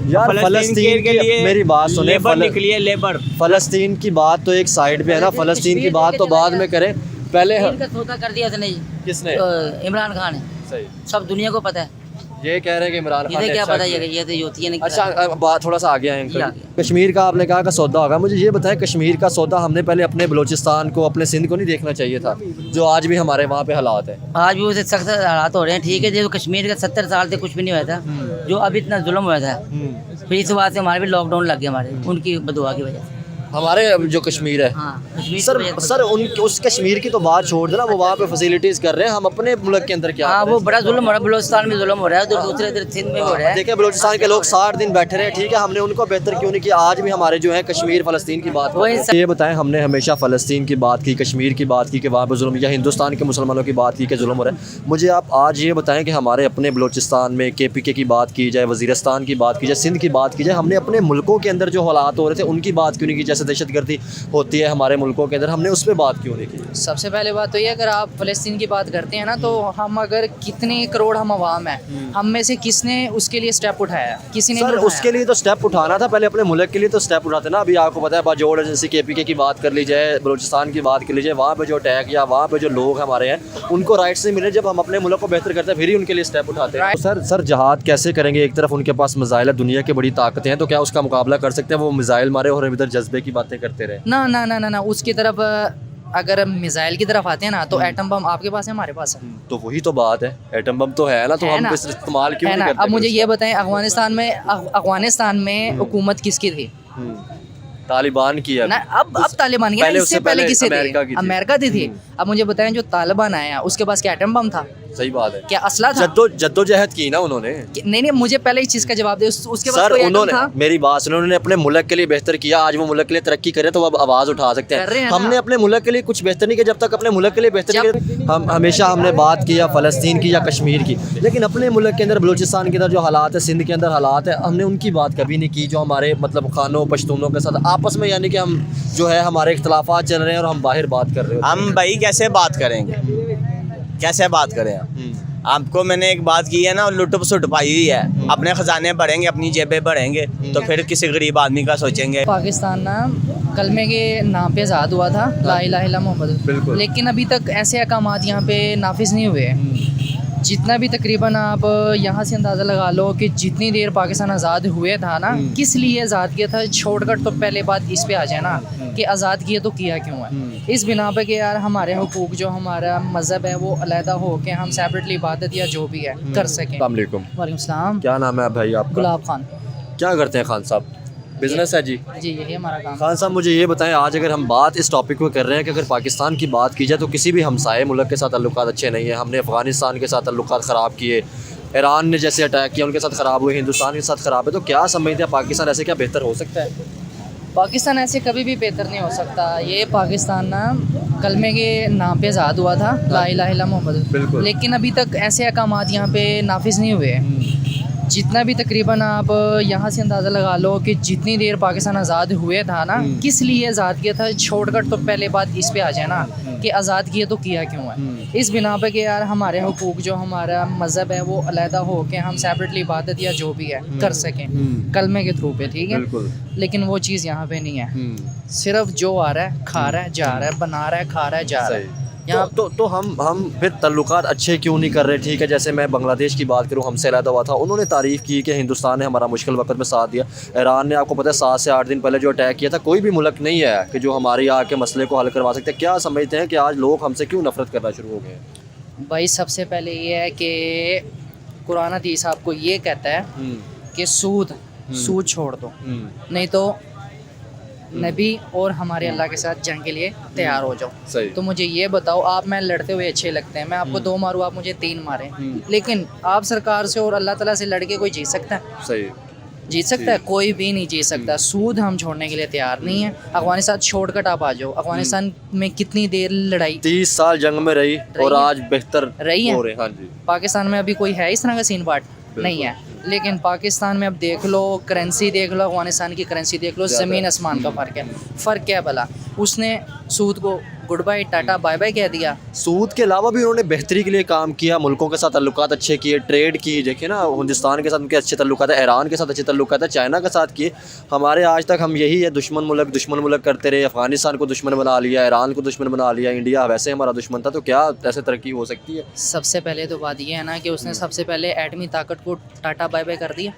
यार फलस्तीन के लिए मेरी बात सुने, लेबर निकली है, लेबर। फलस्तीन की बात तो एक साइड पे है ना, फलस्तीन की बात तो बाद में करें, पहले इनका सौदा कर दिया इसने जी। किसने? इमरान खान है, सही। सब दुनिया को पता है। ये कह रहे हैं कि इमरान खान इन्हें ने क्या अच्छा पता किया। ये तो होती है नहीं। अच्छा बात थोड़ा सा आगे आए जी, अंकल। आगे। कश्मीर का आपने कहा का सौदा होगा, मुझे ये बताएं कश्मीर का सौदा हमने पहले अपने बलूचिस्तान को, अपने सिंध को नहीं देखना चाहिए था, जो आज भी हमारे वहाँ पे हालात है। आज भी उसे सख्त हालात हो रहे हैं, ठीक है। जो कश्मीर का 70 साल से कुछ भी नहीं हुआ था, जो अब इतना जुल्म हुआ था, फिर इस बात से हमारे भी लॉकडाउन लग गया, हमारे उनकी बदुआ की वजह से। हमारे जो कश्मीर है, हाँ, कश्मीर सर की वजह से। सर उस कश्मीर की तो बात छोड़ देना, वो वहाँ पे फैसिलिटीज कर रहे हैं, हम अपने मुल्क के अंदर क्या हाँ, कर रहे वो हैं? बड़ा जुल्म हो रहा है, बलूचिस्तान में जुल्म हो रहा है, दूसरे इधर सिंध में हो रहा है। देखिए बलूचिस्तान के लोग 60 दिन बैठे रहे, ठीक है, हमने उनको बेहतर क्यों नहीं किया? आज भी हमारे जो है कश्मीर फ़लस्तीन की बात वही करते हैं। ये बताएं, हमने हमेशा फ़लस्तीन की बात की, कश्मीर की बात की कि वहाँ पर जुल्म, या हिंदुस्तान के मुसलमानों की बात की कि जुल्म हो रहा है। मुझे आप आज ये बताएं कि हमारे अपने बलूचिस्तान में KPK की बात की जाए, वज़ीरिस्तान की बात की जाए, सिंध की बात की जाए, हमने अपने मुल्कों के अंदर जो हालात हो रहे थे उनकी बात क्यों नहीं की? जैसे दहशतगर्दी होती है हमारे मुल्कों के अंदर, हमने उस पर बात क्यों नहीं की? सबसे पहले बात तो ये, अगर आप फ़लस्तीन की बात करते हैं ना, तो हम अगर कितने करोड़ हम आवाम हैं, हम में से किसने उसके लिए स्टेप उठाया? किसी ने सर नहीं उठाया। उसके लिए तो स्टेप उठाना था, पहले अपने मुल्क के लिए तो स्टेप उठाते ना। अभी आपको पता है बाजोड़ एजेंसी KPK की बात कर ली जाए, बलूचिस्तान की बात कर लीजिए, वहाँ पे जो अटैक या वहाँ पे जो लोग हमारे हैं उनको राइट्स नहीं मिले, जब हम अपने मुल्क को बेहतर करते हैं फिर ही उनके लिए स्टेप उठाते हैं। तो सर जहाद कैसे करेंगे? एक तरफ उनके पास मिसाइल है, दुनिया की बड़ी ताकतें हैं, तो क्या उसका मुकाबला कर सकते हैं? वो मिसाइल मारे और इधर जज्बे की बातें करते रहे। ना ना ना ना ना, उसकी तरफ अगर मिसाइल की तरफ आते हैं ना, तो एटम बम आपके पास है, हमारे पास है। तो वही तो बात है, एटम बम तो है ना, तो है हम ना? इस इस्तेमाल क्यों है नहीं ना? करते? अब मुझे फिर ये बताएं, अफगानिस्तान में हुकूमत किसकी थी? उसका? तालिबान की है ना, अब तालिबान की ना, पहले इससे उससे पहले पहले किसे अमेरिका की थी? थी। अमेरिका दी थी। अब मुझे बताएं, जो तालिबान आया उसके पास क्या एटम बम था? सही बात है। क्या असला था? जद्दोजहद की ना उन्होंने। नहीं नहीं, मुझे पहले इस चीज़ का जवाब दे। उसके पास सर कोई एटम उन्होंने, था? मेरी बात सुनो, उन्होंने अपने मुल्क के लिए बेहतर किया, आज वो मुल्क के लिए तरक्की करे तो अब आवाज़ उठा सकते कर रहे हैं। हैं ना। हमने अपने मुल्क के लिए कुछ बेहतर नहीं किया, जब तक अपने मुल्क के लिए बेहतर नहीं किया। हम हमेशा हमने बात की या फ़लस्तीन की या कश्मीर की, लेकिन अपने मुल्क के अंदर बलूचिस्तान के अंदर जो हालात है, सिंध के अंदर हालात है, हमने उनकी बात कभी नहीं की। जो हमारे मतलब खानों पश्तूनों के साथ आपस में, यानी कि हम जो है हमारे इख्तलाफात चल रहे हैं और हम बाहर बात कर रहे हैं। हम भाई कैसे बात करेंगे, कैसे बात करें हम? आपको मैंने एक बात की है ना, लुट सुट पाई हुई है, अपने खजाने भरेंगे, अपनी जेबें भरेंगे, तो फिर किसी गरीब आदमी का सोचेंगे। पाकिस्तान ना कलमे के नाम पे आज़ाद हुआ था, ला इलाहा इल्ला मोहम्मद, बिल्कुल। लेकिन अभी तक ऐसे अहकामात यहाँ पे नाफिज नहीं हुए। जितना भी तकरीबन आप यहाँ से अंदाज़ा लगा लो कि जितनी देर पाकिस्तान आज़ाद हुए था ना, किस लिए आज़ाद किया था, छोड़कर तो पहले बात इस पे आ जाए ना कि आज़ाद किया तो किया क्यों है। इस बिना पे कि यार हमारे हुकूक, जो हमारा मज़हब है, वो अलहदा हो के हम सेपरेटली इबादत या जो भी है कर सकें। अस्सलाम वालेकुम। वालेकुम सलाम। क्या नाम है भाई आपका? गुलाब खान। क्या करते हैं खान साहब? बिजनेस है जी। जी, यही हमारा काम। खान साहब मुझे ये बताएं, आज अगर हम बात इस टॉपिक पे कर रहे हैं कि अगर पाकिस्तान की बात की जाए तो किसी भी हमसाये मुल्क के साथ ताल्लुकात अच्छे नहीं है। हमने अफ़गानिस्तान के साथ ताल्लुकात ख़राब किए, ईरान ने जैसे अटैक किया उनके साथ ख़राब हुए, हिंदुस्तान के साथ ख़राब है, तो क्या समझते हैं पाकिस्तान ऐसे क्या बेहतर हो सकता है? पाकिस्तान ऐसे कभी भी बेहतर नहीं हो सकता। ये पाकिस्तान ना कलमे के नाम पे आज़ाद हुआ था, ला इलाहा इल्ला मोहम्मद, बिल्कुल। लेकिन अभी तक ऐसे अहकामात यहाँ पे नाफिज नहीं हुए। जितना भी तकरीबन आप यहाँ से अंदाज़ा लगा लो कि जितनी देर पाकिस्तान आज़ाद हुए था ना, किस लिए आज़ाद किया था, छोड़कर तो पहले बात इस पे आ जाए ना कि आज़ाद किया तो किया क्यों है। इस बिना पे कि यार हमारे हुकूक, जो हमारा मज़हब है, वो अलहदा हो के हम सेपरेटली इबादत या जो भी है कर सकें कलमे के थ्रू पे, ठीक है। बिल्कुल। लेकिन वो चीज़ यहाँ पे नहीं है। सिर्फ जो आ रहा है खा रहा है, जा रहा है, बना रहा है, खा रहा है, जा रहा है। यहाँ तो हम फिर ताल्लुकात अच्छे क्यों नहीं कर रहे? ठीक है, जैसे मैं बांग्लादेश की बात करूँ, हमसे अलहदा हुआ था, उन्होंने तारीफ़ की कि हिंदुस्तान ने हमारा मुश्किल वक्त में साथ दिया। ईरान ने, आपको पता है, 7 से 8 दिन पहले जो अटैक किया था, कोई भी मुल्क नहीं है कि जो हमारी आके मसले को हल करवा सकते हैं। क्या समझते हैं कि आज लोग हमसे क्यों नफरत करना शुरू हो गए? भाई सबसे पहले ये है कि कुरान हदीस आपको ये कहता है कि सूद छोड़ दो, नहीं तो नबी और हमारे अल्लाह के साथ जंग के लिए तैयार हो जाओ। सही। तो मुझे ये बताओ, आप मैं लड़ते हुए अच्छे लगते हैं, मैं आपको 2 मारूँ, आप मुझे 3 मारें, लेकिन आप सरकार से और अल्लाह ताला से लड़के कोई जीत सकता है? सही। जीत सकता है? कोई भी नहीं जीत सकता। सूद हम छोड़ने के लिए तैयार नहीं है। अफगानिस्तान छोड़कर आप आ जाओ, अफगानिस्तान में कितनी देर लड़ाई, 30 साल जंग में रही और है। आज बेहतर रही है। हो रहे। हाँ जी। पाकिस्तान में अभी कोई है इस तरह का सीन पार्ट नहीं है। लेकिन पाकिस्तान में अब देख लो, करेंसी देख लो, अफगानिस्तान की करेंसी देख लो, ज़मीन आसमान का फ़र्क है। फ़र्क क्या है भला? उसने सूद को good bye tata bye bye कह दिया। सूद के अलावा भी उन्होंने बेहतरी के लिए काम किया, मुल्कों के साथ ताल्लुकात अच्छे किए, ट्रेड की, देखिए ना हिंदुस्तान के साथ उनके अच्छे ताल्लुकात है, ईरान के साथ अच्छे ताल्लुकात है, चाइना के साथ किए। हमारे आज तक हम यही है, दुश्मन मुल्क करते रहे, अफगानिस्तान को दुश्मन बना लिया, ईरान को दुश्मन बना लिया, इंडिया वैसे हमारा दुश्मन था। तो क्या ऐसे तरक्की हो सकती है? सबसे पहले तो बात ये है ना कि उसने सबसे पहले एटमी ताकत को टाटा बाय बाय कर दिया।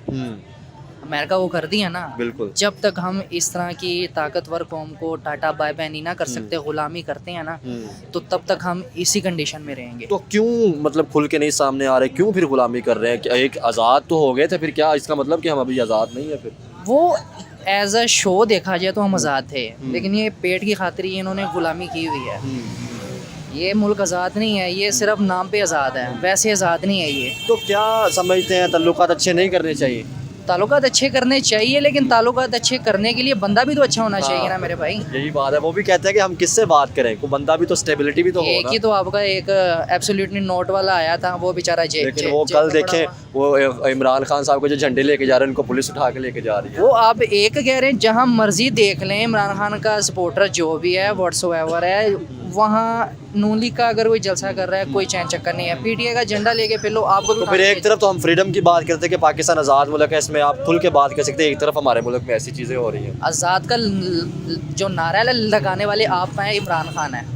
अमेरिका को कर दिया ना। बिल्कुल। जब तक हम इस तरह की ताकतवर कौम को टाटा बाय बाय नहीं ना कर सकते, गुलामी करते हैं ना, तो तब तक हम इसी कंडीशन में रहेंगे। तो क्यों मतलब खुल के नहीं सामने आ रहे, क्यों फिर गुलामी कर रहे हैं? क्या एक आज़ाद तो हो गए थे, फिर क्या इसका मतलब कि हम अभी आज़ाद नहीं है? फिर वो एज अ शो देखा जाए तो हम आज़ाद थे, लेकिन ये पेट की खातिर ही इन्होंने गुलामी की हुई है। ये मुल्क आज़ाद नहीं है, ये सिर्फ नाम पे आज़ाद है, वैसे आज़ाद नहीं है ये। तो क्या समझते हैं ताल्लुकात अच्छे नहीं करने चाहिए? ताल्लुकात अच्छे करने चाहिए, लेकिन ताल्लुकात अच्छे करने के लिए बंदा भी तो अच्छा होना चाहिए ना मेरे भाई। यही बात है, वो भी कहते हैं कि हम किससे बात करें, कोई बंदा भी तो, स्टेबिलिटी भी तो हो एक ना। ही तो आपका एक एब्सोल्युटली नोट वाला आया था, वो बेचारा लेकिन वो कल देखें, वो इमरान खान साहब को जो झंडे लेके जा रहे हैं, उनको पुलिस उठा के लेके जा रही है। वो आप एक कह रहे हैं, जहाँ मर्जी देख लें इमरान खान का सपोर्टर जो भी है व्हाट्सएवर है, वहाँ नून लीग का अगर कोई जलसा कर रहा है, कोई चैन चक्कर नहीं है। पीटीआई का झंडा लेके फिर लो, आपको भी तो फिर एक तरफ तो हम फ्रीडम की बात करते हैं कि पाकिस्तान आज़ाद मुल्क है, इसमें आप खुल के बात कर सकते हैं, एक तरफ हमारे मुल्क में ऐसी चीज़ें हो रही हैं। आज़ाद का जो नारा लगाने वाले आप हैं, इमरान खान है।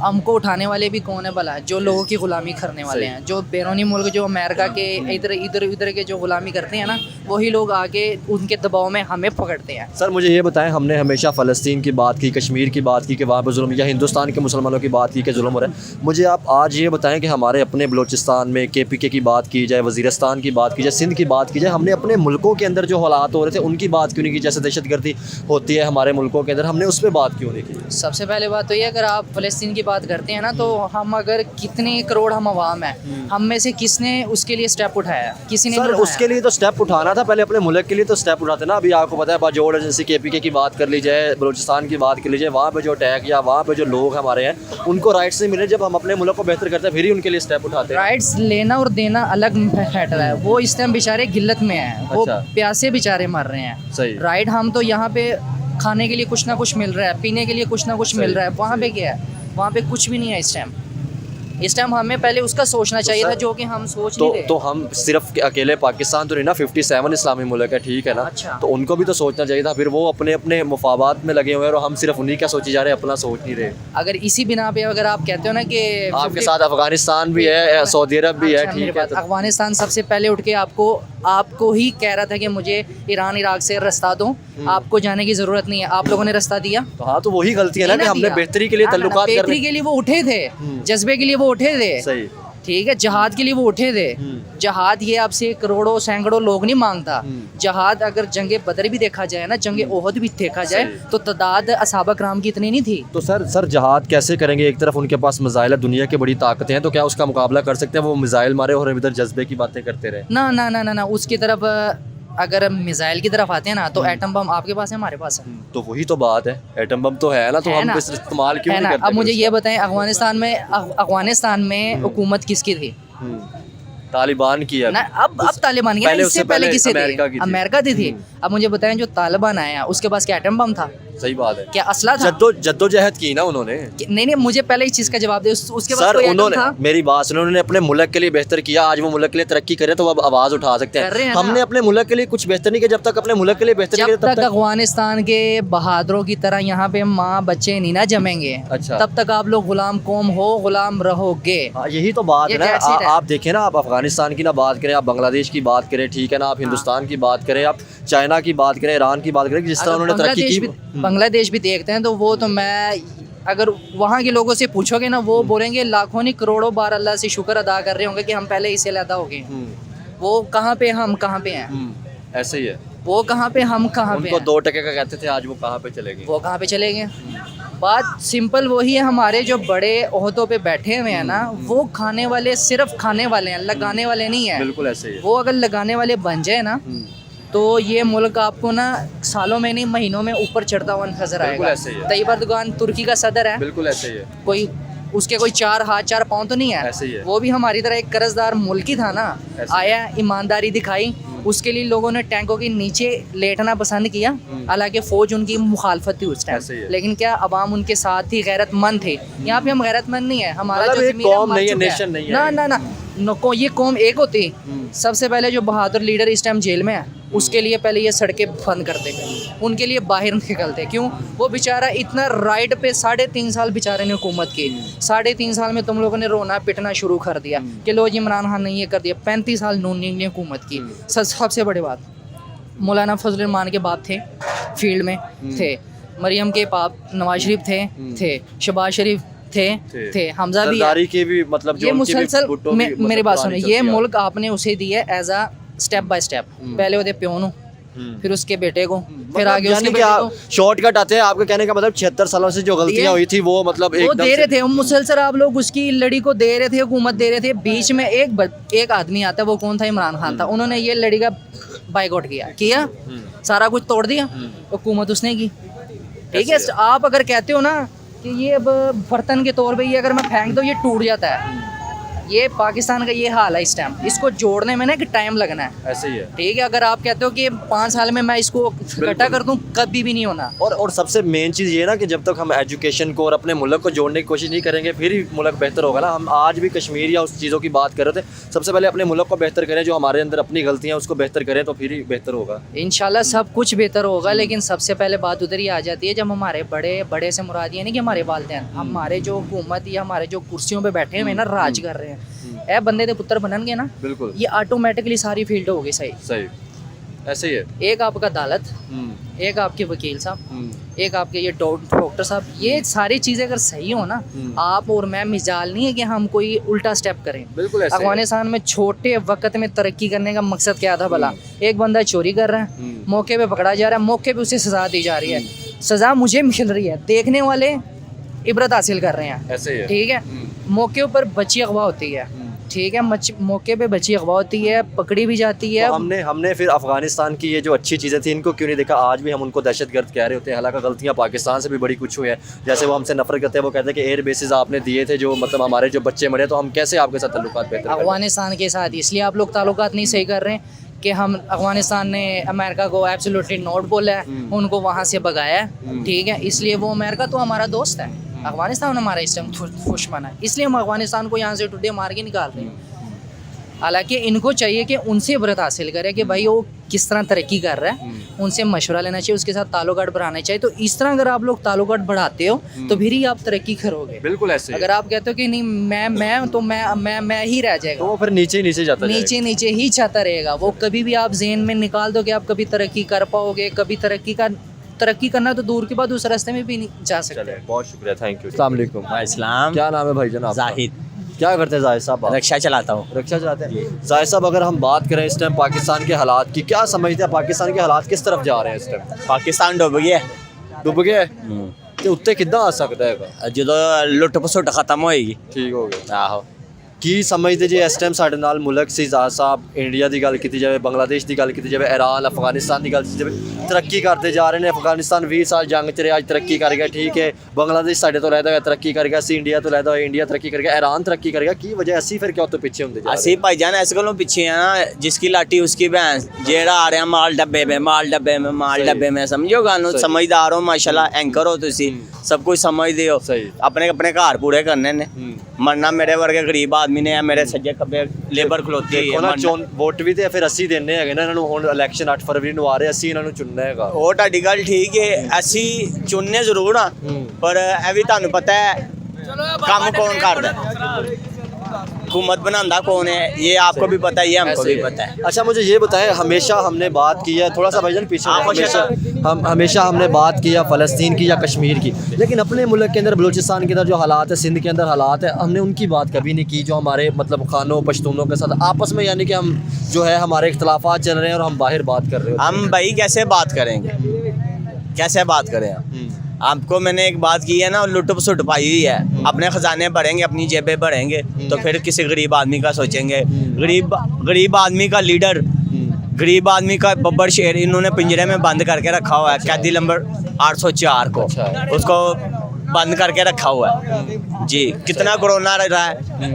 हमको उठाने वाले भी कौन है भला? जो लोगों की गुलामी करने वाले हैं, जो बैरूनी मुल्क, जो अमेरिका के इधर के जो गुलामी करते हैं ना, वही लोग आके उनके दबाव में हमें पकड़ते हैं। सर मुझे ये बताएं, हमने हमेशा फ़लस्तीन की बात की, कश्मीर की बात की कि वहाँ पर जुल्म, या हिंदुस्तान के मुसलमानों की बात की कि जुल्म हो रहा है। मुझे आप आज ये बताएं कि हमारे अपने बलूचिस्तान में KPK की बात की जाए, वज़ीरिस्तान की बात की जाए, सिंध की बात की जाए, हमने अपने मुल्कों के अंदर जो हालात हो रहे थे उनकी बात क्यों नहीं की? जैसे दहशतगर्दी होती है हमारे मुल्कों के अंदर, हमने उस पर बात क्यों नहीं की? सबसे पहले बात तो ये, अगर आप फ़लस्तीन की बात करते हैं ना, तो हम अगर कितने करोड़ हम आवाम हैं, हम में से किसने उसके लिए स्टेप उठाया? किसी ने सर नहीं उठाया। उसके लिए तो स्टेप उठाना था, पहले अपने मुल्क के लिए तो स्टेप उठाते ना। अभी आपको पता है, बाजोड़ एजेंसी KPK की बात कर ली जाए, बलूचिस्तान की बात कर लीजिए, वहाँ पे जो अटैक या वहाँ पे जो लोग हमारे हैं उनको राइट्स नहीं मिले, जब हम अपने मुल्क को बेहतर करते हैं फिर ही उनके लिए स्टेप उठाते हैं। राइट्स लेना और देना अलग मैटर है। वो इस टाइम बेचारे गिल्लत में हैं, वो अच्छा। प्यासे बेचारे मर रहे हैं। सही। राइट, हम तो यहाँ पे खाने के लिए कुछ ना कुछ मिल रहा है, पीने के लिए कुछ ना कुछ मिल रहा है। वहाँ पे क्या है? वहाँ पे कुछ भी नहीं है इस टाइम हमें पहले उसका सोचना चाहिए था, जो कि हम सोच नहीं रहे। तो हम सिर्फ अकेले पाकिस्तान तो नहीं ना, 57 इस्लामी मुल्क है, ठीक है ना। अच्छा। तो उनको भी तो सोचना चाहिए था। फिर वो अपने अपने मुफादात में लगे हुए हैं और हम सिर्फ उन्हीं का सोची जा रहे हैं, अपना सोच नहीं रहे। अगर इसी बिना पे अगर आप कहते हो ना कि आपके साथ अफगानिस्तान भी है, सऊदी अरब भी है, अच्छा, मेरे ठीक है। पास अफगानिस्तान सबसे पहले उठ के आपको ही कह रहा था कि मुझे ईरान इराक से रास्ता दो, आपको जाने की जरूरत नहीं है। आप लोगों ने रास्ता दिया। तो हाँ, तो वही गलती है ना नहीं कि हमने दिया। बेहतरी के लिए ताल्लुकात बेहतरी करने। के लिए वो उठे थे, जज्बे के लिए वो उठे थे। सही। ठीक है, जहाद के लिए वो उठे थे। जहाद ये आपसे करोड़ों सैकड़ों लोग नहीं मांगता। जहाद अगर जंगे बदर भी देखा जाए ना, जंगे ओहद भी देखा जाए, तो तादाद असहाबा कराम की इतनी नहीं थी। तो सर जहाद कैसे करेंगे? एक तरफ उनके पास मिसाइल है, दुनिया की बड़ी ताकतें हैं, तो क्या उसका मुकाबला कर सकते हैं? वो मिसाइल मारे और इधर जज्बे की बातें करते रहे। ना ना ना ना ना, उसकी तरफ अगर मिसाइल की तरफ आते हैं ना, तो एटम बम आपके पास है, हमारे पास है। तो वही तो बात है, एटम बम तो है ना, तो है हम ना? इस इस्तेमाल क्यों है नहीं ना? करते? अब मुझे ये बताएं, अफगानिस्तान में हुकूमत किसकी थी? तालिबान की है। ना, अब तालिबान की है, पहले इससे उससे पहले पहले किसे अमेरिका की थी? थी। अमेरिका की थी। अब मुझे बताएं, जो तालिबान आया उसके पास क्या एटम बम था? सही बात है। क्या असला था? जद्दोजहद की ना उन्होंने। नहीं, मुझे पहले इस चीज़ का जवाब दे। उसके पास सर कोई एटम उन्होंने, था? मेरी बात सुनो, उन्होंने अपने मुल्क के लिए बेहतर किया। आज वो मुल्क के लिए तरक्की करे तो अब आवाज़ उठा सकते कर रहे हैं। हैं ना। हमने अपने मुल्क के लिए कुछ बेहतर नहीं किया। जब तक अपने मुल्क के लिए बेहतर जब किया, तक अफगानिस्तान के बहादुरों की तरह यहाँ पे माँ बच्चे नहीं ना जमेंगे, अच्छा। तब तक आप लोग गुलाम कौम हो, गुलाम रहोगे। हाँ, यही तो बात ये है ना। टैक्स ही है। आप देखें ना, आप अफगानिस्तान की ना बात करें, आप बांग्लादेश की बात करें, ठीक है ना, आप हिंदुस्तान की बात करें, आप चाइना की बात करें, ईरान की बात करें, जिस तरह अगर उन्होंने तरक्की की। बांग्लादेश भी देखते हैं, तो वो तो मैं, अगर वहाँ के लोगों से पूछोगे ना, वो बोलेंगे लाखों नहीं करोड़ों बार अल्लाह से शुक्र अदा कर रहे होंगे कि हम पहले इससे अलग हो गए। वो कहाँ पे, हम कहाँ पे हैं? ऐसे ही है। वो कहाँ पे, हम कहाँ पे उनको हैं? 2 टके का कहते थे, आज वो कहाँ पे चले गए? वो कहाँ पे चले गए? बात सिंपल वही है। हमारे जो बड़े ओहदों पे बैठे हुए हैं ना, वो खाने वाले, सिर्फ खाने वाले हैं, लगाने वाले नहीं है। बिल्कुल ऐसे ही है। वो अगर लगाने वाले बन जाए ना, तो ये मुल्क आपको ना सालों में नहीं, महीनों में ऊपर चढ़ता हुआ नजर बिल्कुल आएगा। ऐसे ही है। तैयब अर्दोगान तुर्की का सदर है, बिल्कुल ऐसे ही है। कोई उसके कोई 4 हाथ 4 पाँव तो नहीं है। ऐसे ही है। वो भी हमारी तरह एक कर्जदार मुल्क ही था ना। ऐसे ही। आया, ईमानदारी दिखाई, उसके लिए लोगों ने टैंकों के नीचे लेटना पसंद किया, हालांकि फौज उनकी मुखालफत थी उस ऐसे ही है। टाइम, लेकिन क्या अवाम उनके साथ थी, गैरतमंद थे। यहाँ पे हम गैरतमंद नहीं है, हमारा मतलब जो एक ज़मीर है, कौम मर नहीं है, चुका नेशन नहीं है। ना ना ना ये कौम एक होती। सबसे पहले जो बहादुर लीडर इस टाइम जेल में है, उसके लिए पहले ये सड़कें बंद करते, उनके लिए बाहर निकलते। क्यों? वो बेचारा इतना राइट पे 3.5 साल बेचारे ने हुकूमत की, 3.5 साल में तुम लोगों ने रोना पिटना शुरू कर दिया कि लो जी इमरान खान ने ये कर दिया। 35 साल नून लीग ने हुकूमत की। सबसे बड़ी बात, मौलाना फजल रहमान के बाप थे, फील्ड में थे, मरियम के बाप नवाज शरीफ थे, शहबाज शरीफ थे, हमजा भी है। सरदारी के भी मतलब जो ये उनकी भी मुसलसल भुट्टो भी मतलब मेरी बात पुरानी सुनो, ये चलती आ रही मुल्क आपने उसे दिया as a step by step. पहले ਉਹਦੇ ਪਿਓ ਨੂੰ, फिर उसके बेटे को, फिर आगे उसके बेटे को। शॉर्टकट आते हैं। आपके कहने का मतलब 76 सालों से जो गलतियां हुई थी वो मतलब वो एकदम दे से- रहे थे, मुसलसल आप लोग उसकी लड़ी को दे रहे थे, हुकूमत दे रहे थे। बीच में एक आदमी आता, वो कौन था? इमरान खान था। उन्होंने ये लड़ी का बाइकआउट किया, सारा कुछ तोड़ दिया, हुकूमत उसने की। ठीक है, आप अगर कहते हो ना कि ये अब बर्तन के तौर पे ये अगर मैं फेंक दूँ ये टूट जाता है, ये पाकिस्तान का ये हाल है इस टाइम। इसको जोड़ने में ना एक टाइम लगना है। ऐसे ही है। ठीक है, अगर आप कहते हो कि 5 साल में मैं इसको इकट्ठा कर दूं, कभी भी नहीं होना। और सबसे मेन चीज़ ये ना कि जब तक हम एजुकेशन को और अपने मुल्क को जोड़ने की कोशिश नहीं करेंगे फिर ही मुल्क बेहतर होगा ना। हम आज भी कश्मीर या उस चीज़ों की बात कर रहे थे, सबसे पहले अपने मुल्क को बेहतर करें, जो हमारे अंदर अपनी गलतियाँ उसको बेहतर करें तो फिर ही बेहतर होगा। इंशाल्लाह सब कुछ बेहतर होगा, लेकिन सबसे पहले बात उधर ही आ जाती है जब हमारे बड़े से मुराद ये नहीं कि हमारे वालिदैन, हमारे जो हुकूमत या हमारे जो कुर्सियों पे बैठे हुए ना, राज कर रहे हैं, ए बंदे दे पुत्र बननगे ना, बिल्कुल ये ऑटोमेटिकली सारी फील्ड होगी सही। सही, ऐसे ही है। एक आपका अदालत, एक आपके वकील साहब, एक आपके ये डॉक्टर साहब, ये सारी चीज़ें अगर सही हो ना, आप और मैं मिजाल नहीं है कि हम कोई उल्टा स्टेप करें। बिल्कुल ऐसे ही है। अफगानिस्तान में छोटे वक्त में तरक्की करने का मकसद क्या था भला? एक बंदा चोरी कर रहा है, मौके पे पकड़ा जा रहा है, मौके पे उसे सज़ा दी जा रही है, सज़ा मुझे मिल रही है, देखने वाले इबरत हासिल कर रहे हैं। ऐसे ही है। ठीक है, मौके ऊपर बच्ची अगवा होती है, ठीक है, मौके पे बच्ची अगवा होती है, पकड़ी भी जाती है। तो हमने फिर अफगानिस्तान की ये जो अच्छी चीज़ें थी इनको क्यों नहीं देखा? आज भी हम उनको दहशतगर्द कह रहे होते हैं, हालांकि गलतियां पाकिस्तान से भी बड़ी कुछ हुई है। जैसे वो हमसे नफरत करते हैं, वो कहते हैं कि एयर बेसिस आपने दिए थे जो मतलब हमारे जो बच्चे मरे, तो हम कैसे आपके साथ ताल्लुकात बेहतर करें? अफगानिस्तान के साथ इसलिए आप लोग ताल्लुकात नहीं सही कर रहे हैं कि हम अफगानिस्तान ने अमेरिका को एब्सोल्युटली नॉट बोला है, उनको वहाँ से भगाया है। ठीक है, इसलिए वो अमेरिका तो हमारा दोस्त है, अफगानिस्तान हमारा इस टाइम दुश्मन है, इसलिए हम अफगानिस्तान को यहाँ से टुडे मार के निकाल रहे हैं। हालांकि इनको चाहिए कि उनसे इबरत हासिल करें कि भाई वो किस तरह तरक्की कर रहा है, उनसे मशवरा लेना चाहिए, उसके साथ ताल्लुकात बढ़ाने चाहिए। तो इस तरह अगर आप लोग ताल्लुकात बढ़ाते हो तो फिर ही आप तरक्की करोगे। बिल्कुल ऐसे ही है। अगर आप कहते हो कि नहीं मैं ही रह जाएगा, तो वो फिर नीचे ही नीचे जाता जाएगा। नीचे ही चाहता रहेगा वो। कभी भी आप जेन में निकाल दो कि आप कभी तरक्की कर पाओगे, कभी तरक्की करना तो दूर की बात, उस रास्ते में भी नहीं जा सकते। चले, बहुत शुक्रिया, थैंक यू। अस्सलाम वालेकुम। इस्लाम क्या नाम है भाईजान आपका? जाहिद, क्या करते हैं जाहिद साहब आप? रक्षा चलाता हूँ। रक्षा चलाते हैं। जाहिद साहब, अगर हम बात करें इस टाइम पाकिस्तान के हालात की, क्या समझते हैं पाकिस्तान के हालात किस तरफ जा रहे हैं इस टाइम? पाकिस्तान डुब गया डुब गया ਤੇ ਉੱਤੇ ਕਿੱਦਾਂ ਆ ਸਕਦਾ ਹੈਗਾ ਜਦੋਂ ਲੁੱਟ ਪਸੁੱਟ ਖਤਮ ਹੋਏਗੀ। ਠੀਕ ਹੋ ਗਿਆ। ਆਹੋ, ਕੀ ਸਮਝਦੇ ਜੇ ਇਸ ਟਾਈਮ ਸਾਡੇ ਨਾਲ ਮੁਲਕ ਸੀ ਜ਼ਾਦ ਸਾਹਿਬ, ਇੰਡੀਆ ਦੀ ਗੱਲ ਕੀਤੀ ਜਾਵੇ, ਬੰਗਲਾਦੇਸ਼ ਦੀ ਗੱਲ ਕੀਤੀ ਜਾਵੇ, ਈਰਾਨ, ਅਫਗਾਨਿਸਤਾਨ ਦੀ ਗੱਲ ਕੀਤੀ ਜਾਵੇ, ਤਰੱਕੀ ਕਰਦੇ ਜਾ ਰਹੇ ਨੇ। ਅਫਗਾਨਿਸਤਾਨ 20 ਸਾਲ ਜੰਗ 'ਚ ਰਿਹਾ, ਅੱਜ ਤਰੱਕੀ ਕਰ ਗਿਆ, ਠੀਕ ਹੈ। ਬੰਗਲਾਦੇਸ਼ ਸਾਡੇ ਤੋਂ ਲੈਦਾ ਹੋਇਆ ਤਰੱਕੀ ਕਰ ਗਿਆ, ਅਸੀਂ ਇੰਡੀਆ ਤੋਂ ਲੈਦਾ ਹੋਇਆ ਇੰਡੀਆ ਤਰੱਕੀ ਕਰ ਗਿਆ, ਈਰਾਨ ਤਰੱਕੀ ਕਰ ਗਿਆ। ਕੀ ਵਜ੍ਹਾ ਅਸੀਂ ਫਿਰ ਕਿਉਂ ਤੋਂ ਪਿੱਛੇ ਹੁੰਦੇ ਜਾ ਰਹੇ? ਅਸੀਂ ਭਾਈਜਾਨ ਇਸ ਗੱਲੋਂ ਪਿੱਛੇ ਆ ਨਾ, ਜਿਸकी ਲਾਟੀ ਉਸकी भैंस, ਜਿਹੜਾ ਆ ਰਿਹਾ ਮਾਲ ਡੱਬੇ में ਮਾਲ ਡੱਬੇ में ਸਮਝੋ ਗੱਲ ਨੂੰ। ਸਮਝਦਾਰ ਹੋ ਮਾਸ਼ਾਅੱਲਾ, ਐਂਕਰ ਹੋ ਤੁਸੀਂ, ਸਭ ਕੁਝ ਸਮਝਦੇ ਹੋ। ਸਹੀ। ਆਪਣੇ ਘਰ ਪੂਰੇ ਕਰਨੇ ਨੇ। ਮਰਨਾ ਮੇਰੇ ਵਰਗੇ ਗਰੀਬ ਆਦਮੀ ਨੇ, ਮੇਰੇ ਸੱਜੇ ਖੱਬੇ ਲੇਬਰ ਖਲੋਤੀ ਹੋਈ ਉਹਨਾਂ ਹੈ। ਚੋਣ ਵੋਟ ਵੀ ਤੇ ਫਿਰ ਅਸੀਂ ਦਿੰਨੇ ਹੈਗੇ ਨਾ ਇਹਨਾਂ ਨੂੰ। ਹੁਣ ਇਲੈਕਸ਼ਨ 8 ਫਰਵਰੀ ਨੂੰ ਆ ਰਹੇ, ਅਸੀਂ ਇਹਨਾਂ ਨੂੰ ਚੁਣਨਾ ਹੈਗਾ। ਉਹ ਤੁਹਾਡੀ ਗੱਲ ਠੀਕ ਹੈ, ਅਸੀਂ ਚੁਣਨੇ ਜ਼ਰੂਰ ਆ, ਪਰ ਇਹ ਵੀ ਤੁਹਾਨੂੰ ਪਤਾ ਹੈ ਕੰਮ ਕੌਣ ਕਰਦਾ, हुकूमत बनांदा कौन है, ये आपको भी पता है, ये हमको भी पता है। अच्छा, मुझे ये बताएं, हमेशा हमने बात की है, थोड़ा सा भाईजान पीछे, हमेशा हमने बात की है फ़लस्तीन की या कश्मीर की, लेकिन अपने मुल्क के अंदर बलूचिस्तान के अंदर जो हालात है, सिंध के अंदर हालात है, हमने उनकी बात कभी नहीं की। जो हमारे मतलब खानों पश्तूनों के साथ आपस में, यानी कि हम जो है हमारे इख्तलाफात चल रहे हैं और हम बाहर बात कर रहे हैं। हम भाई कैसे बात करेंगे, कैसे बात करें हम? आपको मैंने एक बात की है ना, लुट पसुट पाई हुई है, अपने ख़जाने भरेंगे, अपनी जेबें भरेंगे, तो फिर किसी गरीब आदमी का सोचेंगे। गरीब आदमी का लीडर, गरीब आदमी का बब्बर शेर इन्होंने पिंजरे में बंद करके रखा हुआ है, कैदी नंबर 804 को। उसको बंद करके रखा हुआ है जी। कितना कोरोना रहा है,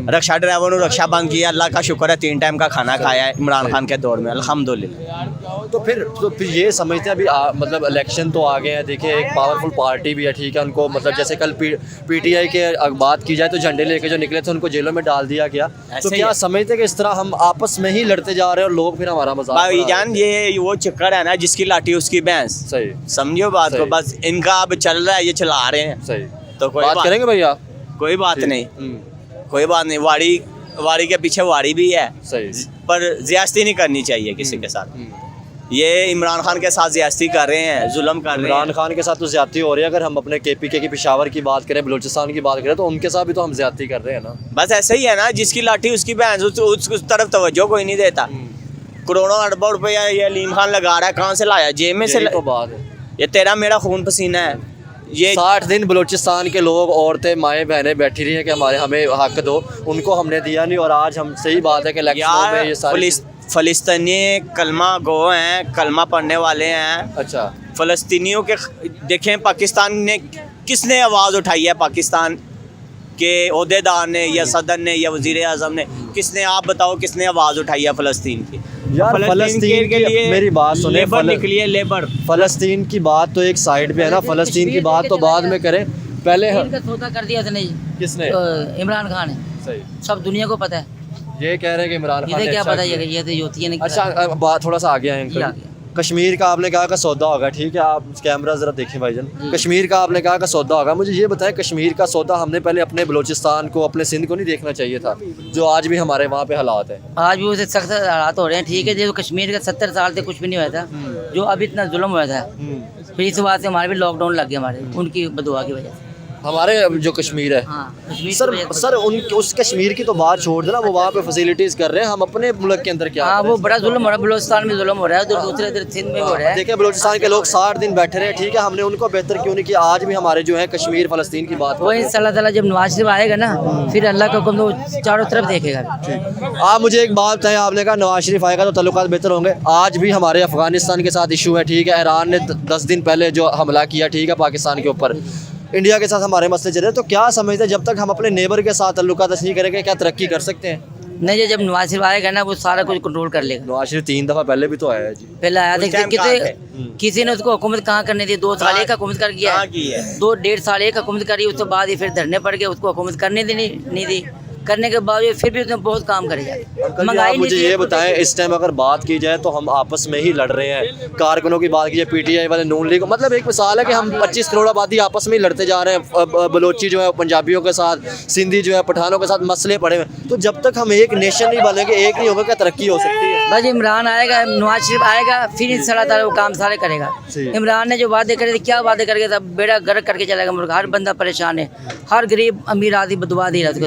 रक्षा ड्राइवर ने रक्षा बंद किया, अल्लाह का शुक्र है 3 टाइम का खाना खाया है इमरान खान के दौर में, अल्हम्दुलिल्लाह। तो फिर ये समझते हैं अभी मतलब इलेक्शन तो आ गए हैं, देखिए एक पावरफुल पार्टी भी है, ठीक है, उनको मतलब जैसे कल पीटीआई के बात की जाए तो झंडे लेके जो निकले थे उनको जेलों में डाल दिया गया। तो ऐसे ही क्या है। समझते हैं कि इस तरह हम आपस में ही लड़ते जा रहे हैं और लोग फिर हमारा मजाक बना रहे हैं? भाईजान ये वो चक्कर है ना, जिसकी लाठी उसकी भैंस, सही समझो बात को। सही। बस इनका अब चल रहा है, ये चला रहे हैं, सही तो कोई बात करेंगे भैया? कोई बात नहीं, हम्म, कोई बात नहीं। वाड़ी के पीछे वाड़ी भी है, सही पर ज्यादती नहीं करनी चाहिए किसी के साथ। ये इमरान खान के साथ ज्यादती कर रहे हैं, जुल्म कर रहे इमरान हैं। खान के साथ तो ज्यादती हो रही है। अगर हम अपने केपीके की पेशावर की बात करें, बलूचिस्तान की बात करें, तो उनके साथ भी तो हम ज्यादती कर रहे हैं ना। बस ऐसे ही है ना, जिसकी लाठी उसकी भैंस, उस तरफ तवज्जो कोई नहीं देता। करोड़ों अरबों रुपया ये अलीम खान लगा रहा है, कहाँ से लाया? जेब में से यही तो बात है। ये तेरा मेरा खून पसीना है ये। 60 दिन बलूचिस्तान के लोग, औरतें, माएँ बहनें बैठी रही हैं कि हमें हक दो, उनको हमने दिया नहीं। और आज हम, सही बात है कि इलेक्शनों में ये सारी फलस्तीनी कलमा गो हैं, कलमा पढ़ने वाले हैं। अच्छा फ़लस्तीनियों के देखें, पाकिस्तान ने किसने आवाज़ उठाई है? पाकिस्तान के ओहदेदार ने या सदर ने या वज़ीर आज़म ने? किसने, आप बताओ किसने आवाज़ उठाई है फ़लस्तीन की? यार फ़लस्तीन के लिए मेरी बात सुने, लेबर निकली है, लेबर। फ़लस्तीन की बात तो एक साइड पे है ना, फ़लस्तीन की बात तो बाद में करें, पहले कश्मीर का सौदा कर दिया था नहीं किसने? इमरान खान ने, सही सब दुनिया को पता है। ये कह रहे हैं कि इमरान खान इधर ने क्या अच्छा पता किया। ये तो होती है नहीं। अच्छा बात थोड़ा सा आगे आए ये आ अंकल। गया। कश्मीर का आपने कहा का सौदा होगा, ठीक है, आप कैमरा ज़रा देखें भाईजान। कश्मीर का आपने कहा का सौदा होगा, मुझे ये बताएं, कश्मीर का सौदा हमने पहले अपने बलूचिस्तान को, अपने सिंध को नहीं देखना चाहिए था, जो आज भी हमारे वहाँ पे हालात है? आज भी उसे सख्त हालात हो रहे हैं, ठीक है। जो कश्मीर का 70 साल से कुछ भी नहीं हुआ था, जो अब इतना जुल्म हुआ था, फिर इस बात से हमारे भी लॉकडाउन लग गया, हमारे उनकी बदुआ की वजह से। हमारे जो कश्मीर है, हाँ, कश्मीर सर की वजह से। सर उस कश्मीर की तो बात छोड़ देना, वो वहाँ पे फैसिलिटीज़ कर रहे हैं, हम अपने मुल्क के अंदर क्या हाँ, करें? वो बड़ा जुल्म हो रहा है, बलूचिस्तान में जुल्म हो रहा है, दूसरे इधर सिंध में हो रहा है। देखिए बलूचिस्तान के लोग 60 दिन बैठे रहे, ठीक है, हमने उनको बेहतर क्यों नहीं किया? आज भी हमारे जो है कश्मीर फ़लस्तीन की बात वो इंशाल्लाह ताला जब नवाज शरीफ आएगा ना, फिर अल्लाह का हुक्म तो चारों तरफ देखेगा। आप मुझे एक बात बताएं, आपने कहा नवाज शरीफ आएगा तो तल्लुकात बेहतर होंगे। आज भी हमारे अफगानिस्तान के साथ इशू है, ठीक है, ईरान ने 10 दिन पहले जो हमला किया, ठीक है, पाकिस्तान के ऊपर, इंडिया के साथ हमारे मसले चल रहे हैं। तो क्या समझते हैं, जब तक हम अपने नेबर के साथ तल्लुकात नहीं करेंगे, क्या तरक्की कर सकते हैं? नहीं, जब नवाज शरीफ आएगा ना, वो सारा कुछ कंट्रोल कर लेगा। नवाज शरीफ 3 दफ़ा पहले भी तो आया है जी। पहले आया उस था, टाइम कहाँ किसी ने उसको हुकूमत कहाँ करने दी? 2 साल एक हुकूमत कर गया कहाँ की है? 2-1.5 साल एक हुकूमत करी, उसके बाद ही फिर धरने पड़ गए, उसको हुकूमत करने दी नहीं दी। करने के बावजूद फिर भी उसने बहुत काम करेगा। अंकल जी, आप मुझे ये बताएं, इस टाइम अगर बात की जाए तो हम आपस में ही लड़ रहे हैं। कारकुनों की बात की जाए, पीटीआई वाले, नून लीग, मतलब एक मिसाल है कि हम 25 करोड़ आबादी आपस में ही लड़ते जा रहे हैं। बलोची जो है पंजाबियों के साथ, सिंधी जो है पठानों के साथ मसले पड़े हुए हैं। तो जब तक हम एक नेशन नहीं बनेंगे, एक नहीं होगा, क्या तरक्की हो सकती है? बस इमरान आएगा, नवाज शरीफ आएगा, फिर इंशाल्लाह ताला वो काम सारे करेगा। इमरान ने जो वादे करे थे, क्या वादे करके था? बेड़ा गर्क करके चलेगा मुल्क, हर बंदा परेशान है, हर गरीब अमीर आदमी बदुआ दे रहा है उसको।